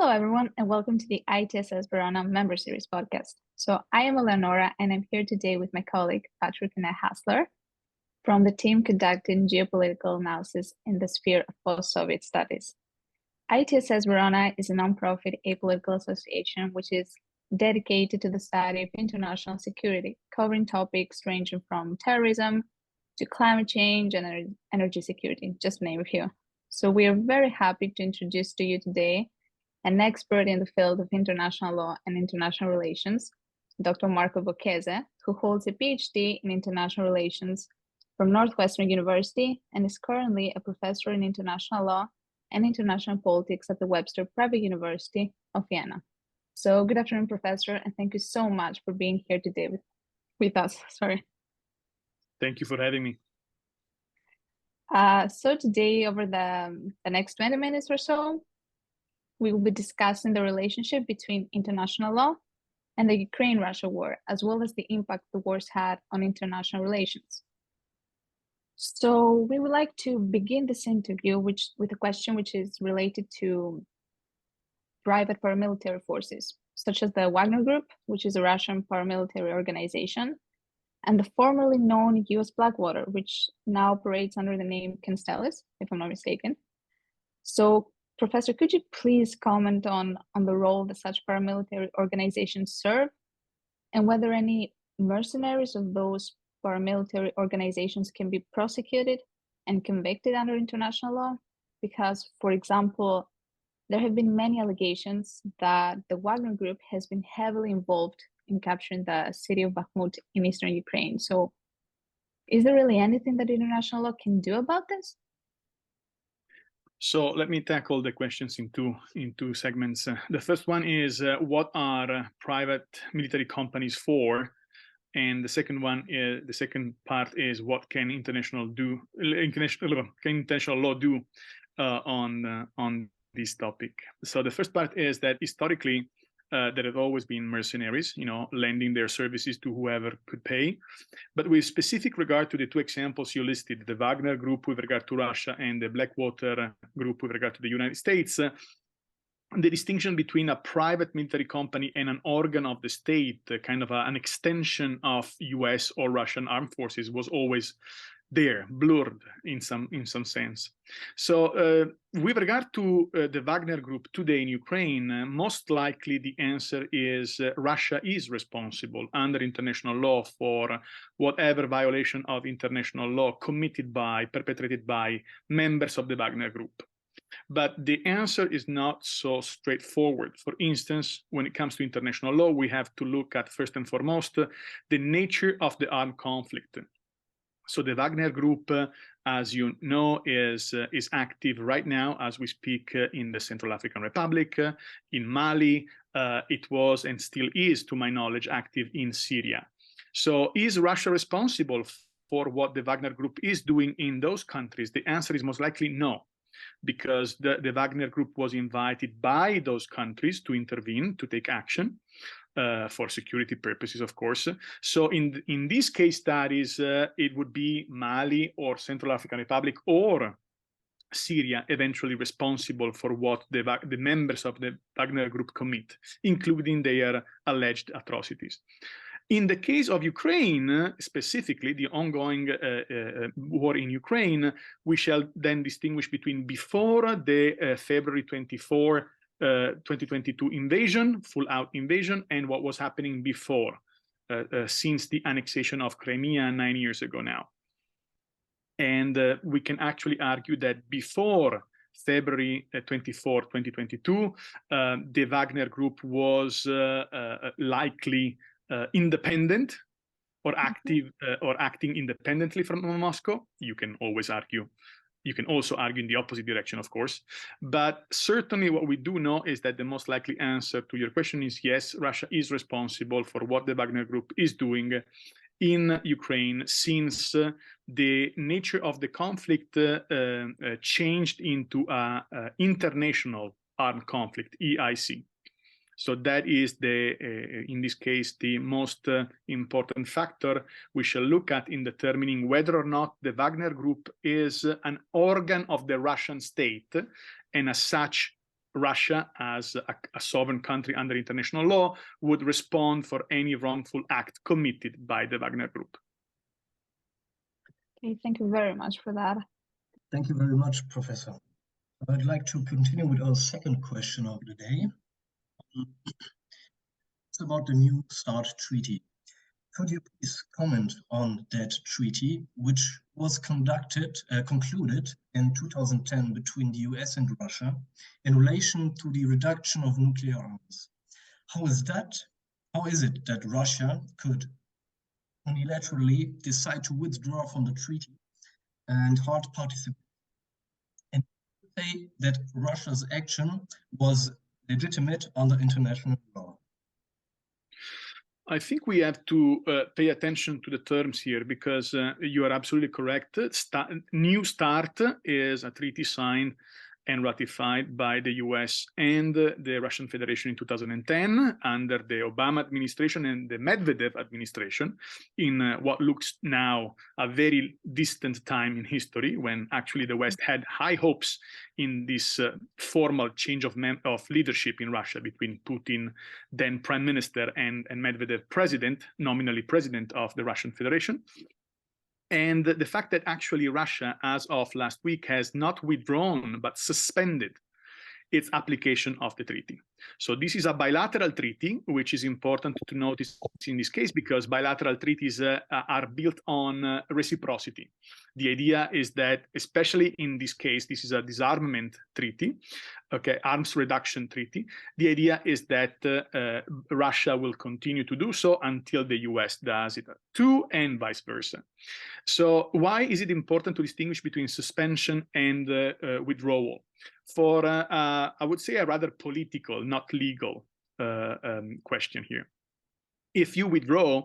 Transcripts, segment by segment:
Hello, everyone, and welcome to the ITSS Verona Member Series podcast. So I am Eleanora, and I'm here today with my colleague, Patrick and Haasler, from the team conducting geopolitical analysis in the sphere of post-Soviet studies. ITSS Verona is a nonprofit apolitical association which is dedicated to the study of international security, covering topics ranging from terrorism to climate change and energy security, just to name a few. So we are very happy to introduce to you today an expert in the field of international law and international relations, Dr. Marco Bocchese, who holds a PhD in international relations from Northwestern University and is currently a professor in international law and international politics at the Webster Private University of Vienna. So good afternoon, Professor, and thank you so much for being here today with us. Sorry. Thank you for having me. So today, over the next 20 minutes or so, we will be discussing the relationship between international law and the Ukraine-Russia war, as well as the impact the wars had on international relations. So we would like to begin this interview with a question which is related to private paramilitary forces, such as the Wagner Group, which is a Russian paramilitary organization, and the formerly known US Blackwater, which now operates under the name Constellis, if I'm not mistaken. So, Professor, could you please comment on the role that such paramilitary organizations serve and whether any mercenaries of those paramilitary organizations can be prosecuted and convicted under international law? Because, for example, there have been many allegations that the Wagner Group has been heavily involved in capturing the city of Bakhmut in eastern Ukraine. So is there really anything that international law can do about this? So let me tackle the questions in two segments. The first one is what are private military companies for? And the second part is what can international law do on this topic. So the first part is that historically there have always been mercenaries, lending their services to whoever could pay. But with specific regard to the two examples you listed, the Wagner Group with regard to Russia and the Blackwater Group with regard to the United States, the distinction between a private military company and an organ of the state, kind of an extension of US or Russian armed forces, was always there, blurred in some sense. So with regard to the Wagner Group today in Ukraine, most likely the answer is Russia is responsible under international law for whatever violation of international law perpetrated by members of the Wagner Group. But the answer is not so straightforward. For instance, when it comes to international law, we have to look at, first and foremost, the nature of the armed conflict. So the Wagner Group, as you know, is active right now as we speak in the Central African Republic, in Mali. It was and still is, to my knowledge, active in Syria. So is Russia responsible for what the Wagner Group is doing in those countries? The answer is most likely no, because the Wagner Group was invited by those countries to intervene, to take action. For security purposes, of course. So in these case studies, it would be Mali or Central African Republic or Syria eventually responsible for what the members of the Wagner Group commit, including their alleged atrocities. In the case of Ukraine, specifically the ongoing war in Ukraine, we shall then distinguish between before the February 24, 2022 invasion, full-out invasion, and what was happening before, since the annexation of Crimea 9 years ago now. And we can actually argue that before February 24, 2022, the Wagner Group was likely independent or active or acting independently from Moscow. You can always argue. You can also argue in the opposite direction, of course. But certainly what we do know is that the most likely answer to your question is yes, Russia is responsible for what the Wagner Group is doing in Ukraine since the nature of the conflict changed into an international armed conflict, EIC. So that is in this case, the most important factor we shall look at in determining whether or not the Wagner Group is an organ of the Russian state, and as such Russia, as a sovereign country under international law, would respond for any wrongful act committed by the Wagner Group. Okay, thank you very much for that. Thank you very much, Professor. I'd like to continue with our second question of the day. It's about the New START Treaty. Could you please comment on that treaty, which was concluded in 2010 between the US and Russia in relation to the reduction of nuclear arms? How is it that Russia could unilaterally decide to withdraw from the treaty and hard participate? And say that Russia's action was legitimate under international law? I think we have to pay attention to the terms here, because you are absolutely correct. New START is a treaty signed and ratified by the US and the Russian Federation in 2010 under the Obama administration and the Medvedev administration, in what looks now a very distant time in history, when actually the West had high hopes in this formal change of leadership in Russia between Putin, then prime minister, and Medvedev president, nominally president of the Russian Federation. And the fact that actually Russia, as of last week, has not withdrawn but suspended its application of the treaty. So this is a bilateral treaty, which is important to notice in this case, because bilateral treaties are built on reciprocity. The idea is that, especially in this case, this is a disarmament treaty, okay, arms reduction treaty. The idea is that Russia will continue to do so until the US does it too, and vice versa. So why is it important to distinguish between suspension and withdrawal? For, I would say, a rather political, not legal question here. If you withdraw,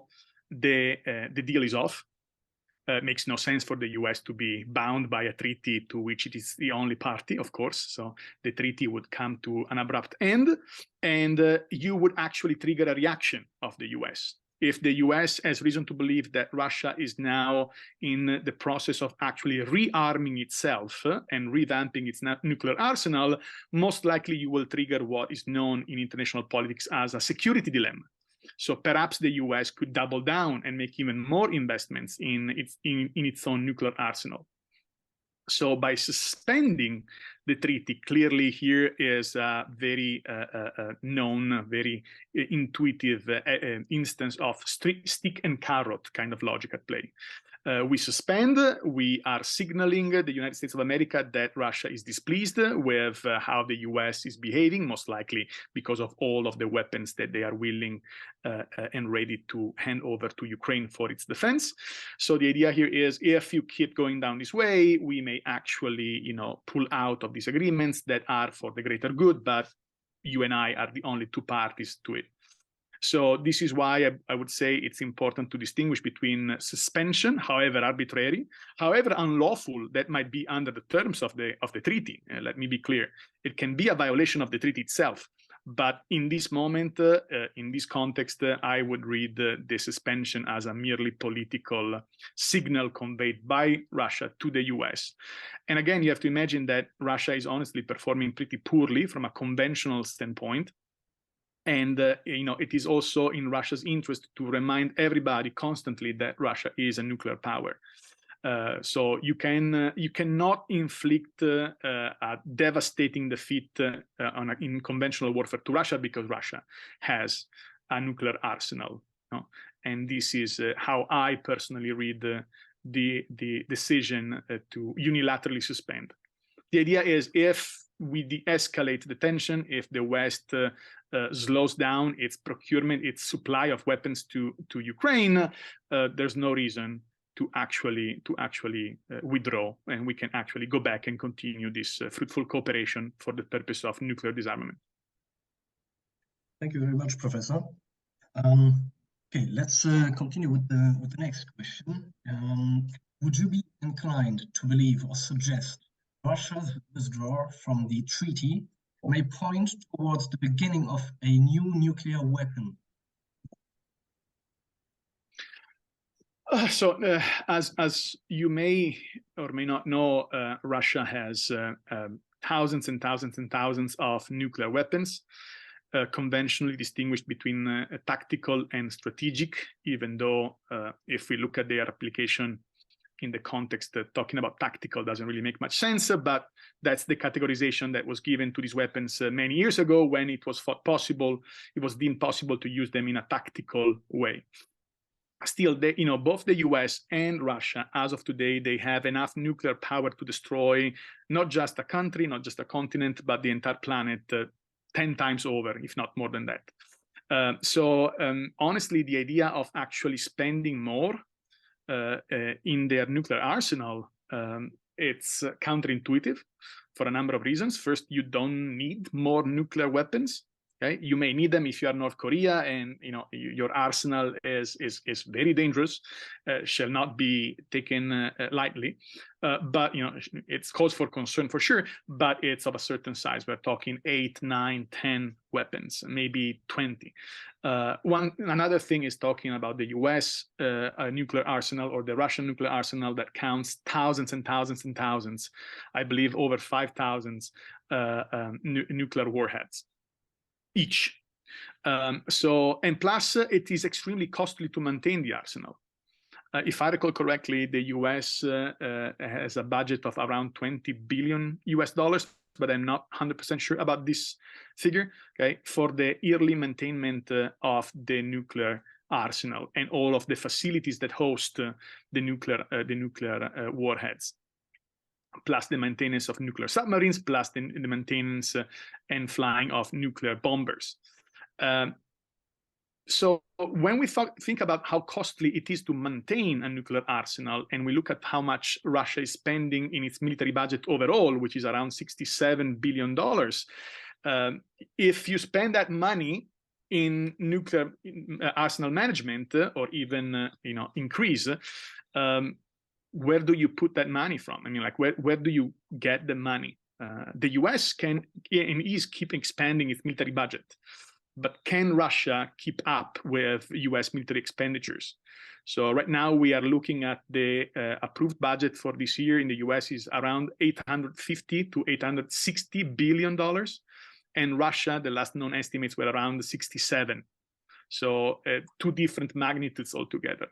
the deal is off. Makes no sense for the US to be bound by a treaty to which it is the only party, of course. So the treaty would come to an abrupt end, and you would actually trigger a reaction of the US. If the US has reason to believe that Russia is now in the process of actually rearming itself and revamping its nuclear arsenal, most likely you will trigger what is known in international politics as a security dilemma. So perhaps the US could double down and make even more investments in its own nuclear arsenal. So by suspending the treaty, clearly here is a very known, very intuitive instance of stick and carrot kind of logic at play. We suspend, we are signaling the United States of America that Russia is displeased with how the US is behaving, most likely because of all of the weapons that they are willing and ready to hand over to Ukraine for its defense. So the idea here is, if you keep going down this way, we may actually, pull out of these agreements that are for the greater good, but you and I are the only two parties to it. So this is why I would say it's important to distinguish between suspension, however arbitrary, however unlawful that might be under the terms of the treaty. Let me be clear. It can be a violation of the treaty itself. But in this moment, in this context, I would read the suspension as a merely political signal conveyed by Russia to the US. And again, you have to imagine that Russia is honestly performing pretty poorly from a conventional standpoint. And it is also in Russia's interest to remind everybody constantly that Russia is a nuclear power. So you cannot inflict a devastating defeat in conventional warfare to Russia because Russia has a nuclear arsenal. And this is how I personally read the decision to unilaterally suspend. The idea is, if we de-escalate the tension, if the West slows down its procurement, its supply of weapons to Ukraine, there's no reason to actually withdraw, and we can actually go back and continue this fruitful cooperation for the purpose of nuclear disarmament. Thank you very much, Professor. Okay, let's continue with the next question. Would you be inclined to believe or suggest Russia's withdrawal from the treaty may point towards the beginning of a new nuclear weapon? As you may or may not know, Russia has thousands and thousands and thousands of nuclear weapons, conventionally distinguished between tactical and strategic, even though if we look at their application in the context, talking about tactical doesn't really make much sense, but that's the categorization that was given to these weapons many years ago, when it was thought possible, it was deemed possible to use them in a tactical way. Still, both the US and Russia, as of today, they have enough nuclear power to destroy not just a country, not just a continent, but the entire planet 10 times over, if not more than that. So honestly, the idea of actually spending more in their nuclear arsenal, it's counterintuitive for a number of reasons. First, you don't need more nuclear weapons. Okay, you may need them if you are North Korea, and your arsenal is very dangerous, shall not be taken lightly. But it's cause for concern for sure. But it's of a certain size. We're talking 8, 9, 10 weapons, maybe 20. Another thing is talking about the U.S. Nuclear arsenal, or the Russian nuclear arsenal, that counts thousands and thousands and thousands. I believe over 5,000 nuclear warheads each. And plus, it is extremely costly to maintain the arsenal. If I recall correctly, the US has a budget of around $20 billion, but I'm not 100% sure about this figure, okay, for the yearly maintenance of the nuclear arsenal and all of the facilities that host the nuclear warheads, plus the maintenance of nuclear submarines, plus the maintenance and flying of nuclear bombers. So when we think about how costly it is to maintain a nuclear arsenal, and we look at how much Russia is spending in its military budget overall, which is around $67 billion, if you spend that money in nuclear arsenal management, or even increase, where do you put that money from? I mean, like, where do you get the money? The US can and is keeping expanding its military budget, but can Russia keep up with US military expenditures? So right now we are looking at the approved budget for this year in the US is around $850 to $860 billion. And Russia, the last known estimates were around 67. So two different magnitudes altogether.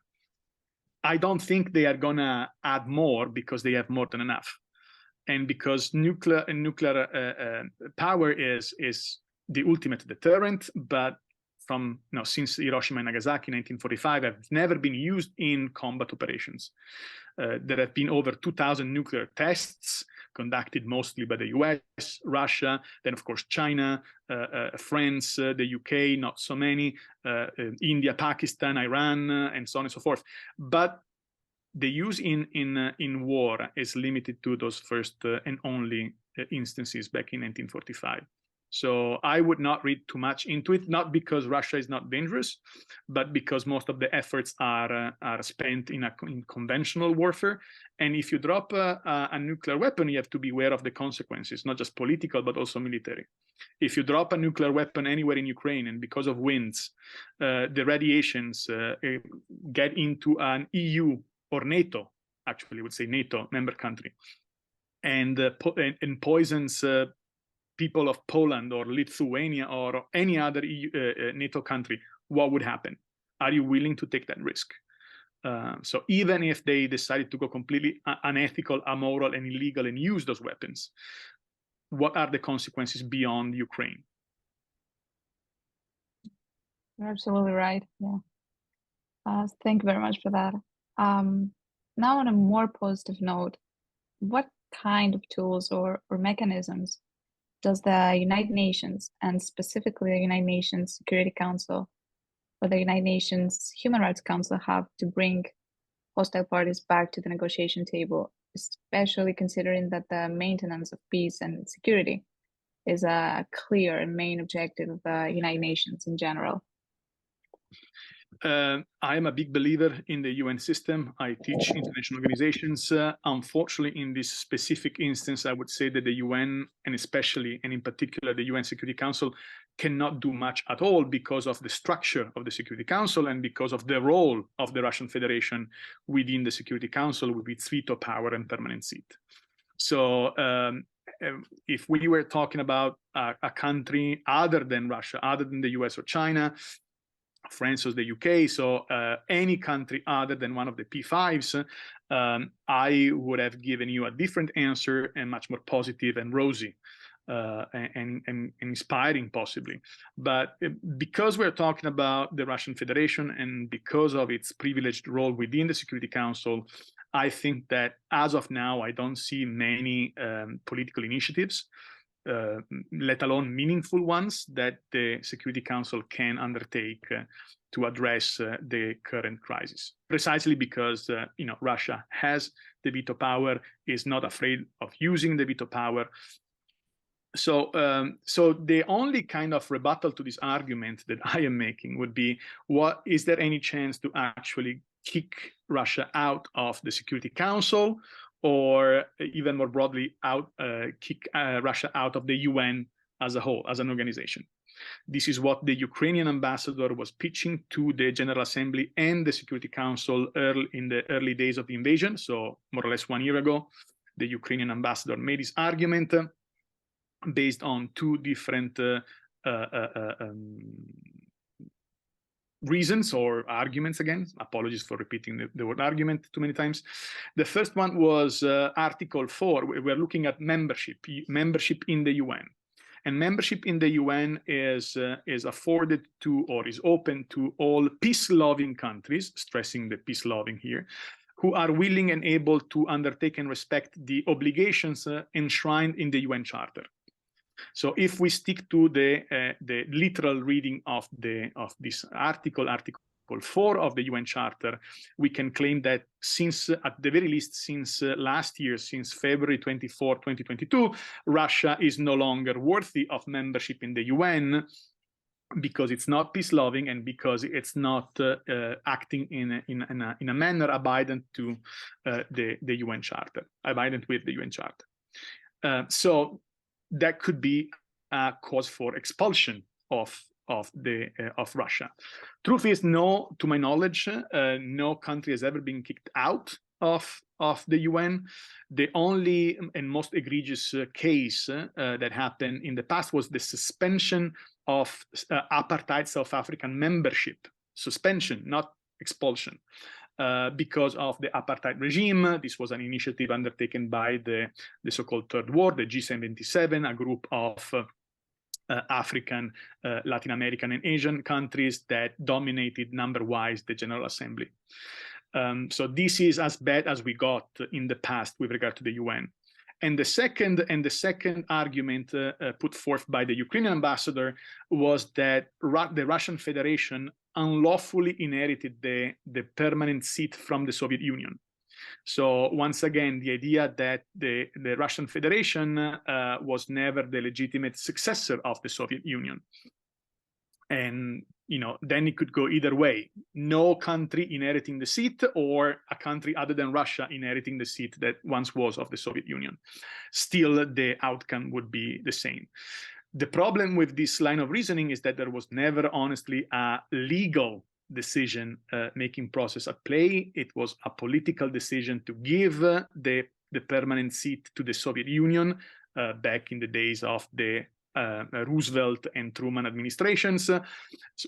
I don't think they are gonna add more, because they have more than enough, and because nuclear power is the ultimate deterrent. But from since Hiroshima and Nagasaki in 1945, have never been used in combat operations. There have been over 2,000 nuclear tests conducted mostly by the US, Russia, then of course China, France, the UK, not so many, India, Pakistan, Iran, and so on and so forth. But the use in war is limited to those first and only instances back in 1945. So I would not read too much into it, not because Russia is not dangerous, but because most of the efforts are spent in conventional warfare. And if you drop a nuclear weapon, you have to be aware of the consequences, not just political, but also military. If you drop a nuclear weapon anywhere in Ukraine, and because of winds, the radiations get into an EU or NATO, actually I would say NATO member country, and poisons people of Poland or Lithuania or any other EU, NATO country, what would happen? Are you willing to take that risk? So even if they decided to go completely unethical, amoral, and illegal and use those weapons, what are the consequences beyond Ukraine? You're absolutely right. Yeah. Thank you very much for that. Now, on a more positive note, what kind of tools or mechanisms does the United Nations, and specifically the United Nations Security Council or the United Nations Human Rights Council, have to bring hostile parties back to the negotiation table, especially considering that the maintenance of peace and security is a clear and main objective of the United Nations in general? I am a big believer in the UN system. I teach international organizations. Unfortunately, in this specific instance, I would say that the UN, and especially and in particular the UN Security Council, cannot do much at all because of the structure of the Security Council and because of the role of the Russian Federation within the Security Council with its veto power and permanent seat. So if we were talking about a country other than Russia, other than the US or China, France or the UK, so any country other than one of the P5s, I would have given you a different answer and much more positive and rosy and inspiring possibly. But because we're talking about the Russian Federation and because of its privileged role within the Security Council, I think that as of now, I don't see many political initiatives, let alone meaningful ones, that the Security Council can undertake to address the current crisis. Precisely because Russia has the veto power, is not afraid of using the veto power. So the only kind of rebuttal to this argument that I am making would be, is there any chance to actually kick Russia out of the Security Council, or even more broadly, kick Russia out of the UN as a whole, as an organization? This is what the Ukrainian ambassador was pitching to the General Assembly and the Security Council in the early days of the invasion. So more or less 1 year ago, the Ukrainian ambassador made this argument based on two different reasons or arguments. Again, apologies for repeating the word argument too many times. The first one was Article 4. We're looking at membership in the UN. And membership in the UN is afforded to, or is open to, all peace-loving countries, stressing the peace-loving here, who are willing and able to undertake and respect the obligations enshrined in the UN Charter. So if we stick to the literal reading of this article, Article 4 of the UN Charter, we can claim that since, at the very least, since last year, since February 24, 2022, Russia is no longer worthy of membership in the UN, because it's not peace-loving and because it's not acting in a manner abidant to the UN Charter, abidant with the UN Charter. So that could be a cause for expulsion of Russia. Truth is, no, to my knowledge, no country has ever been kicked out of the UN. The only and most egregious case that happened in the past was the suspension of apartheid South African membership. Suspension, not expulsion. Because of the apartheid regime. This was an initiative undertaken by the so-called Third World, the G77, a group of African, Latin American, and Asian countries that dominated number-wise the General Assembly. So this is as bad as we got in the past with regard to the UN. And the second argument put forth by the Ukrainian ambassador was that the Russian Federation unlawfully inherited the permanent seat from the Soviet Union. So once again, the idea that the Russian Federation was never the legitimate successor of the Soviet Union. And then it could go either way. No country inheriting the seat, or a country other than Russia inheriting the seat that once was of the Soviet Union. Still, the outcome would be the same. The problem with this line of reasoning is that there was never, honestly, a legal decision-making process at play. It was a political decision to give the permanent seat to the Soviet Union back in the days of the Roosevelt and Truman administrations,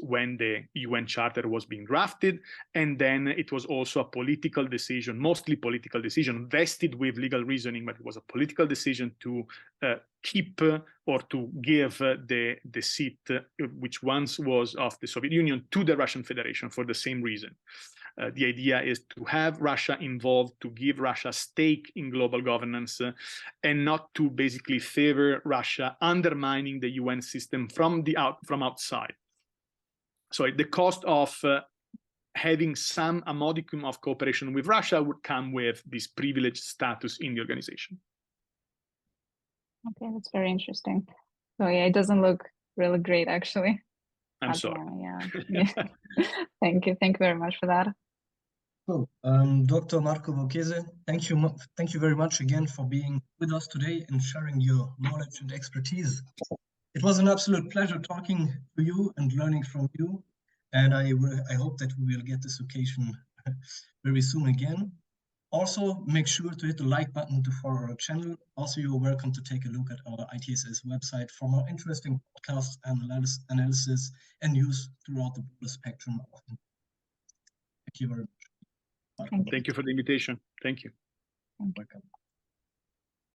when the UN Charter was being drafted. And then it was also a political decision, mostly political decision, vested with legal reasoning, but it was a political decision to keep or to give the seat, which once was of the Soviet Union, to the Russian Federation for the same reason. The idea is to have Russia involved, to give Russia a stake in global governance, and not to basically favor Russia undermining the UN system from outside. So the cost of having a modicum of cooperation with Russia would come with this privileged status in the organization. Okay, that's very interesting. So yeah, it doesn't look really great, actually. I'm sorry. Yeah. Thank you very much for that. So, Dr. Marco Bocchese, thank you very much again for being with us today and sharing your knowledge and expertise. It was an absolute pleasure talking to you and learning from you, and I hope that we will get this occasion very soon again. Also, make sure to hit the like button to follow our channel. Also, you're welcome to take a look at our ITSS website for more interesting podcasts, analysis, and news throughout the spectrum of. Thank you very much. Thank you for the invitation. Thank you. Welcome.